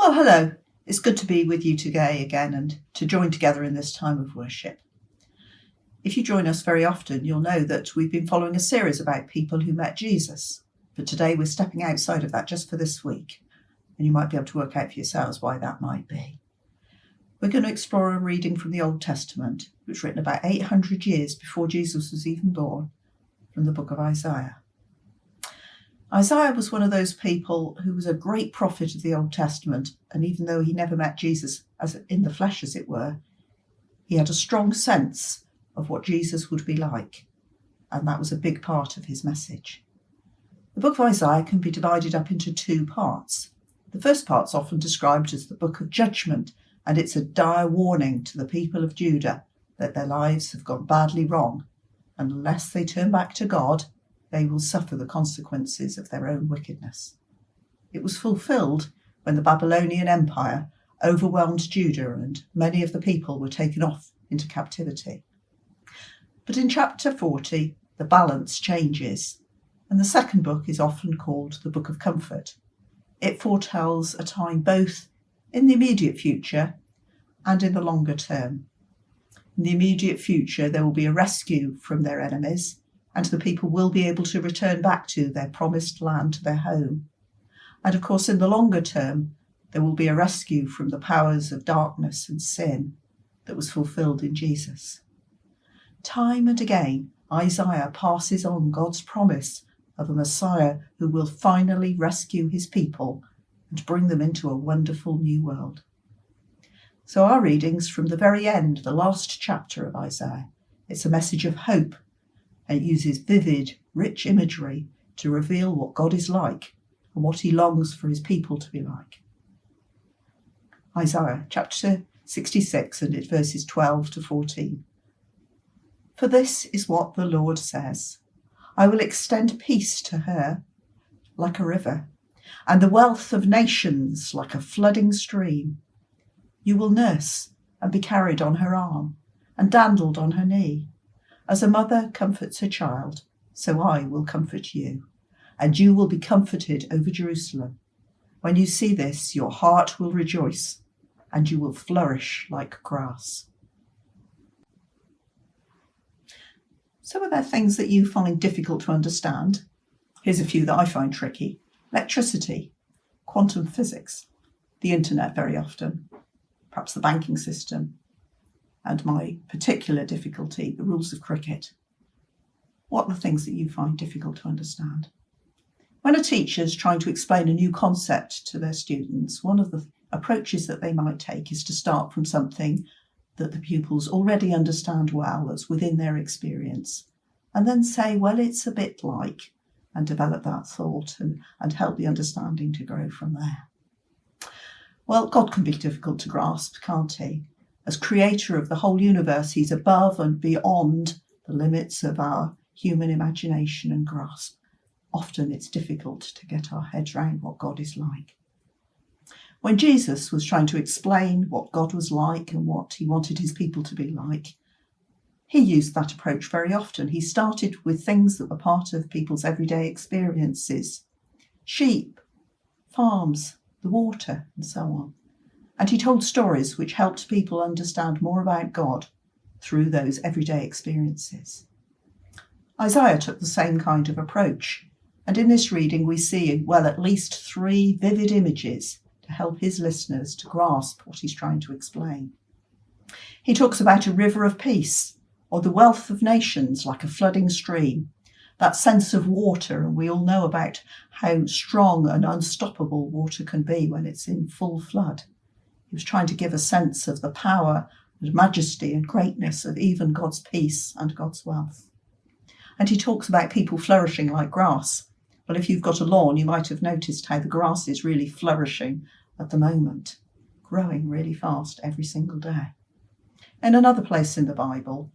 Well, hello. It's good to be with you today again and to join together in this time of worship. If you join us very often, you'll know that we've been following a series about people who met Jesus. But today we're stepping outside of that just for this week. And you might be able to work out for yourselves why that might be. We're going to explore a reading from the Old Testament, which was written about 800 years before Jesus was even born, from the book of Isaiah. Isaiah was one of those people who was a great prophet of the Old Testament, and even though he never met Jesus as in the flesh, as it were, he had a strong sense of what Jesus would be like, and that was a big part of his message. The book of Isaiah can be divided up into two parts. The first part's often described as the book of judgment, and it's a dire warning to the people of Judah that their lives have gone badly wrong, and unless they turn back to God, they will suffer the consequences of their own wickedness. It was fulfilled when the Babylonian Empire overwhelmed Judah and many of the people were taken off into captivity. But in chapter 40, the balance changes, and the second book is often called the Book of Comfort. It foretells a time both in the immediate future and in the longer term. In the immediate future, there will be a rescue from their enemies, and the people will be able to return back to their promised land, their home. And of course, in the longer term, there will be a rescue from the powers of darkness and sin that was fulfilled in Jesus. Time and again, Isaiah passes on God's promise of a Messiah who will finally rescue his people and bring them into a wonderful new world. So our reading's from the very end, the last chapter of Isaiah. It's a message of hope. It uses vivid, rich imagery to reveal what God is like and what he longs for his people to be like. Isaiah chapter 66 and it's verses 12 to 14. For this is what the Lord says, I will extend peace to her like a river, and the wealth of nations like a flooding stream. You will nurse and be carried on her arm and dandled on her knee. As a mother comforts her child, so I will comfort you, and you will be comforted over Jerusalem. When you see this, your heart will rejoice, and you will flourish like grass. So are there things that you find difficult to understand? Here's a few that I find tricky. Electricity, quantum physics, the internet very often, perhaps the banking system, and my particular difficulty, the rules of cricket. What are the things that you find difficult to understand? When a teacher's trying to explain a new concept to their students, one of the approaches that they might take is to start from something that the pupils already understand well as within their experience, and then say, well, it's a bit like, and develop that thought and help the understanding to grow from there. Well, God can be difficult to grasp, can't he? As creator of the whole universe, he's above and beyond the limits of our human imagination and grasp. Often it's difficult to get our heads around what God is like. When Jesus was trying to explain what God was like and what he wanted his people to be like, he used that approach very often. He started with things that were part of people's everyday experiences. Sheep, farms, the water, and so on. And he told stories which helped people understand more about God through those everyday experiences. Isaiah took the same kind of approach. And in this reading, we see, well, at least 3 vivid images to help his listeners to grasp what he's trying to explain. He talks about a river of peace, or the wealth of nations like a flooding stream, that sense of water, and we all know about how strong and unstoppable water can be when it's in full flood. He was trying to give a sense of the power and majesty and greatness of even God's peace and God's wealth. And he talks about people flourishing like grass. Well, if you've got a lawn, you might have noticed how the grass is really flourishing at the moment, growing really fast every single day. In another place in the Bible,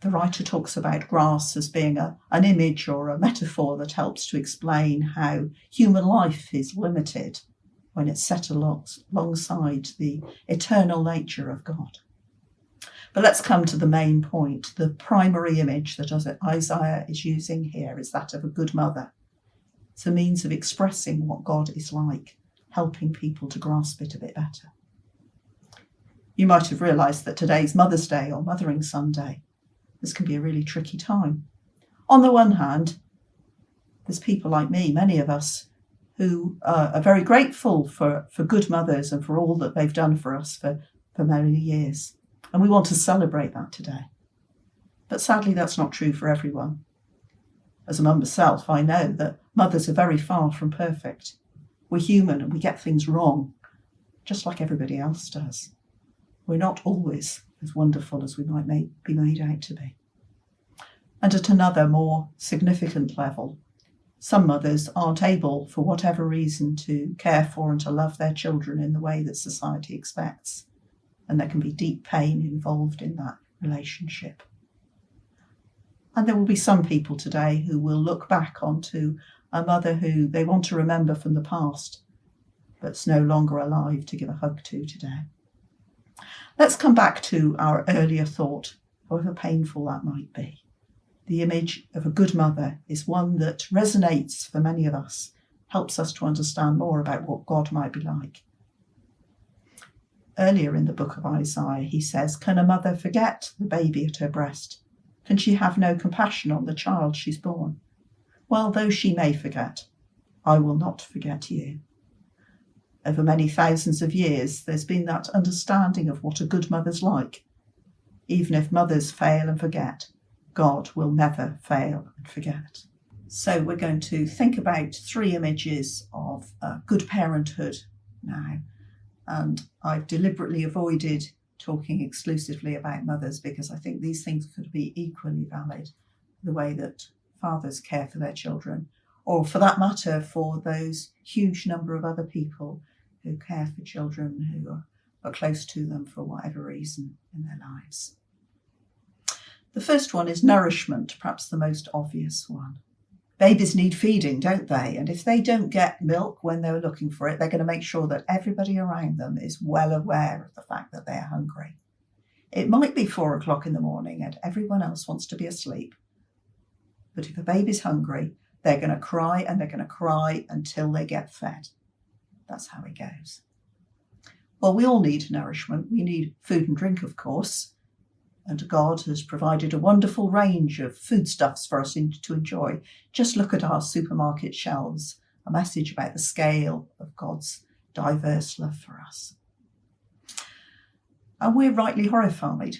the writer talks about grass as being an image or a metaphor that helps to explain how human life is limited when it's set alongside the eternal nature of God. But let's come to the main point. The primary image that Isaiah is using here is that of a good mother. It's a means of expressing what God is like, helping people to grasp it a bit better. You might have realised that today's Mother's Day or Mothering Sunday. This can be a really tricky time. On the one hand, there's people like me, many of us, who are very grateful for good mothers and for all that they've done for us for many years. And we want to celebrate that today. But sadly, that's not true for everyone. As a mum myself, I know that mothers are very far from perfect. We're human and we get things wrong, just like everybody else does. We're not always as wonderful as we might be made out to be. And at another more significant level, some mothers aren't able, for whatever reason, to care for and to love their children in the way that society expects. And there can be deep pain involved in that relationship. And there will be some people today who will look back onto a mother who they want to remember from the past, but's no longer alive to give a hug to today. Let's come back to our earlier thought, however painful that might be. The image of a good mother is one that resonates for many of us, helps us to understand more about what God might be like. Earlier in the book of Isaiah, he says, "Can a mother forget the baby at her breast? Can she have no compassion on the child she's born? Well, though she may forget, I will not forget you." Over many thousands of years, there's been that understanding of what a good mother's like. Even if mothers fail and forget, God will never fail and forget. So we're going to think about 3 images of good parenthood now. And I've deliberately avoided talking exclusively about mothers because I think these things could be equally valid, the way that fathers care for their children, or for that matter, for those huge number of other people who care for children who are close to them for whatever reason in their lives. The first one is nourishment, perhaps the most obvious one. Babies need feeding, don't they? And if they don't get milk when they're looking for it, they're going to make sure that everybody around them is well aware of the fact that they're hungry. It might be 4 o'clock in the morning and everyone else wants to be asleep. But if a baby's hungry, they're going to cry and they're going to cry until they get fed. That's how it goes. Well, we all need nourishment. We need food and drink, of course. And God has provided a wonderful range of foodstuffs for us to enjoy. Just look at our supermarket shelves, a message about the scale of God's diverse love for us. And we're rightly horrified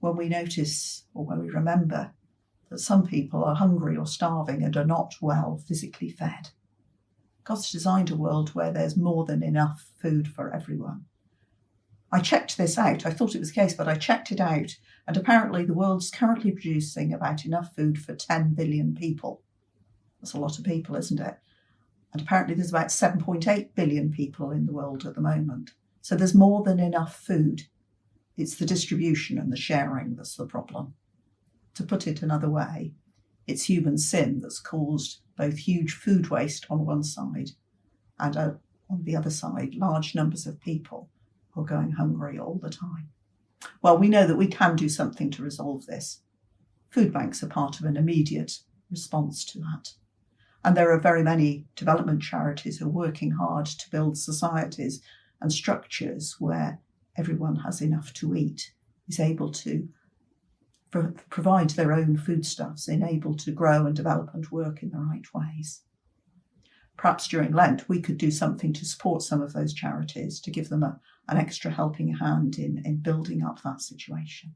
when we notice or when we remember that some people are hungry or starving and are not well physically fed. God's designed a world where there's more than enough food for everyone. I checked this out. I thought it was the case, but I checked it out. And apparently the world's currently producing about enough food for 10 billion people. That's a lot of people, isn't it? And apparently there's about 7.8 billion people in the world at the moment. So there's more than enough food. It's the distribution and the sharing that's the problem. To put it another way, it's human sin that's caused both huge food waste on one side and on the other side, large numbers of people who are going hungry all the time. Well, we know that we can do something to resolve this. Food banks are part of an immediate response to that. And there are very many development charities who are working hard to build societies and structures where everyone has enough to eat, is able to provide their own foodstuffs, able to grow and develop and work in the right ways. Perhaps during Lent, we could do something to support some of those charities, to give them an extra helping hand in building up that situation.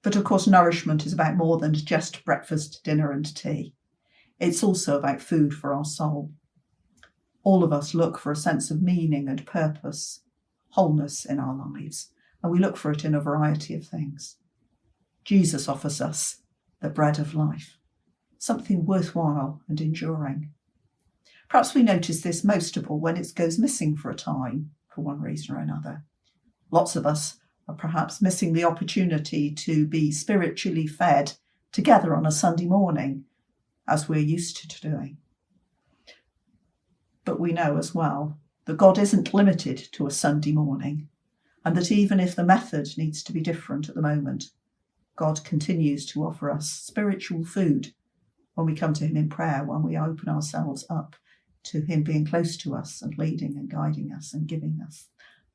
But of course, nourishment is about more than just breakfast, dinner and tea. It's also about food for our soul. All of us look for a sense of meaning and purpose, wholeness in our lives, and we look for it in a variety of things. Jesus offers us the bread of life, something worthwhile and enduring. Perhaps we notice this most of all when it goes missing for a time, for one reason or another. Lots of us are perhaps missing the opportunity to be spiritually fed together on a Sunday morning, as we're used to doing. But we know as well that God isn't limited to a Sunday morning, and that even if the method needs to be different at the moment, God continues to offer us spiritual food when we come to him in prayer, when we open ourselves up to him being close to us and leading and guiding us and giving us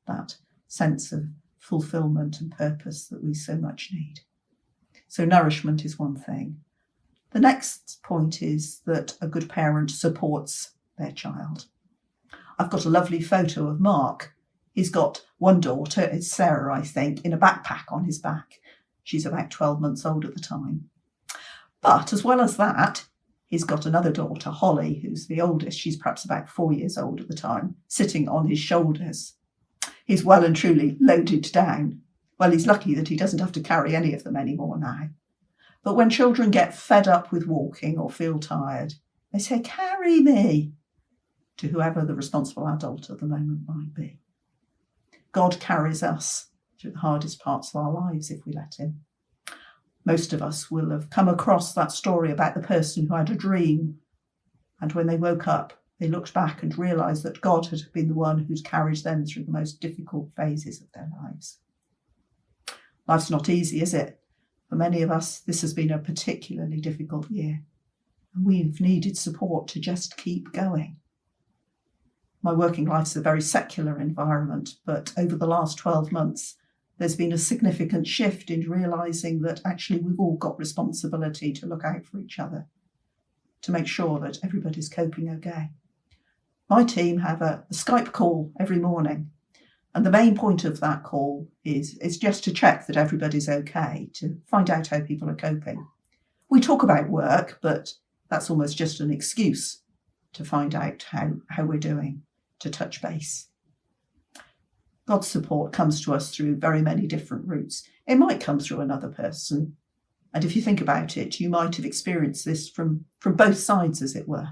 that sense of fulfillment and purpose that we so much need. So nourishment is one thing. The next point is that a good parent supports their child. I've got a lovely photo of Mark. He's got one daughter, it's Sarah, I think, in a backpack on his back. She's about 12 months old at the time. But as well as that, he's got another daughter, Holly, who's the oldest. She's perhaps about 4 years old at the time, sitting on his shoulders. He's well and truly loaded down. Well, he's lucky that he doesn't have to carry any of them anymore now. But when children get fed up with walking or feel tired, they say, "Carry me," to whoever the responsible adult at the moment might be. God carries us through the hardest parts of our lives if we let him. Most of us will have come across that story about the person who had a dream, and when they woke up, they looked back and realised that God had been the one who'd carried them through the most difficult phases of their lives. Life's not easy, is it? For many of us, this has been a particularly difficult year, and we've needed support to just keep going. My working life's a very secular environment, but over the last 12 months, there's been a significant shift in realising that actually we've all got responsibility to look out for each other, to make sure that everybody's coping okay. My team have a Skype call every morning, and the main point of that call is just to check that everybody's okay, to find out how people are coping. We talk about work, but that's almost just an excuse to find out how we're doing, to touch base. God's support comes to us through very many different routes. It might come through another person. And if you think about it, you might have experienced this from both sides, as it were.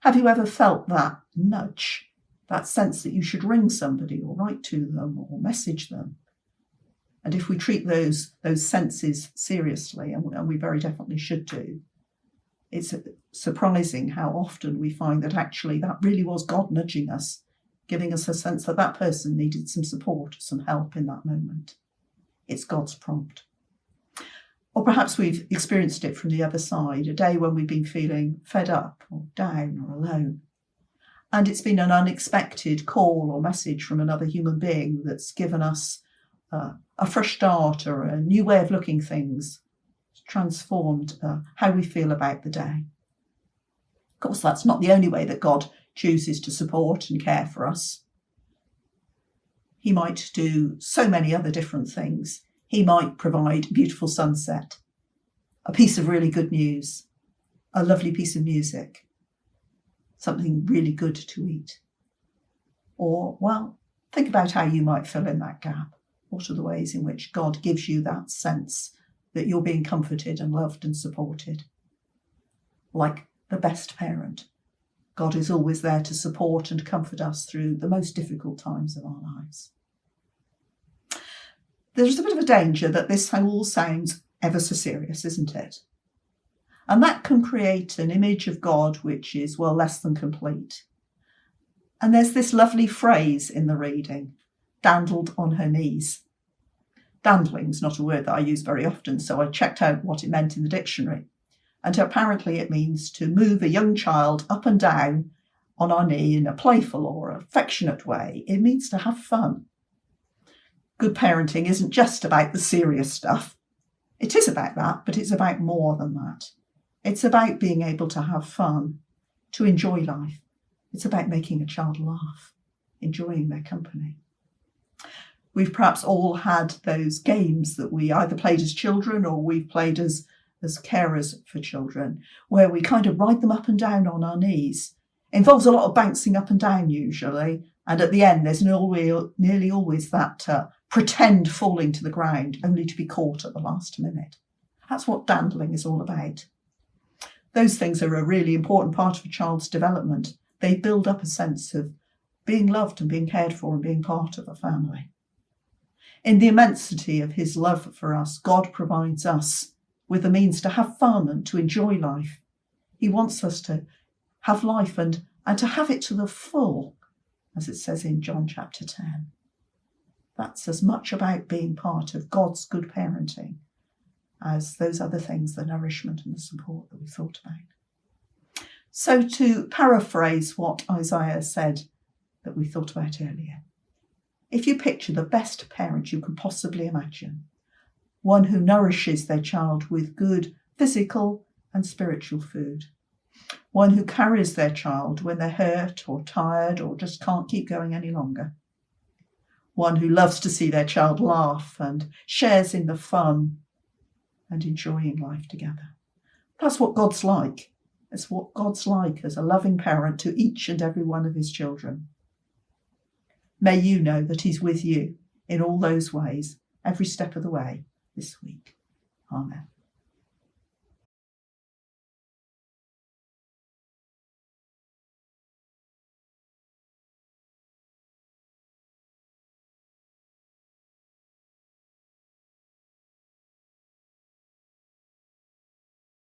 Have you ever felt that nudge, that sense that you should ring somebody or write to them or message them? And if we treat those senses seriously, and we very definitely should do, it's surprising how often we find that actually that really was God nudging us, giving us a sense that that person needed some support, some help in that moment. It's God's prompt. Or perhaps we've experienced it from the other side, a day when we've been feeling fed up or down or alone. And it's been an unexpected call or message from another human being that's given us a fresh start or a new way of looking things, transformed how we feel about the day. Of course, that's not the only way that God chooses to support and care for us. He might do so many other different things. He might provide a beautiful sunset, a piece of really good news, a lovely piece of music, something really good to eat. Or, well, think about how you might fill in that gap. What are the ways in which God gives you that sense that you're being comforted and loved and supported? Like the best parent, God is always there to support and comfort us through the most difficult times of our lives. There's a bit of a danger that this all sounds ever so serious, isn't it? And that can create an image of God which is, well, less than complete. And there's this lovely phrase in the reading, dandled on her knees. Dandling's not a word that I use very often, so I checked out what it meant in the dictionary. And apparently it means to move a young child up and down on our knee in a playful or affectionate way. It means to have fun. Good parenting isn't just about the serious stuff. It is about that, but it's about more than that. It's about being able to have fun, to enjoy life. It's about making a child laugh, enjoying their company. We've perhaps all had those games that we either played as children or we've played as carers for children, where we kind of ride them up and down on our knees. It involves a lot of bouncing up and down usually, and at the end there's nearly always that pretend falling to the ground, only to be caught at the last minute. That's what dandling is all about. Those things are a really important part of a child's development. They build up a sense of being loved and being cared for and being part of a family. In the immensity of his love for us, God provides us with the means to have fun and to enjoy life. He wants us to have life and to have it to the full, as it says in John chapter 10. That's as much about being part of God's good parenting as those other things, the nourishment and the support that we thought about. So to paraphrase what Isaiah said that we thought about earlier, if you picture the best parent you can possibly imagine, one who nourishes their child with good physical and spiritual food, one who carries their child when they're hurt or tired or just can't keep going any longer, one who loves to see their child laugh and shares in the fun and enjoying life together. That's what God's like. It's what God's like as a loving parent to each and every one of his children. May you know that he's with you in all those ways, every step of the way this week. Amen.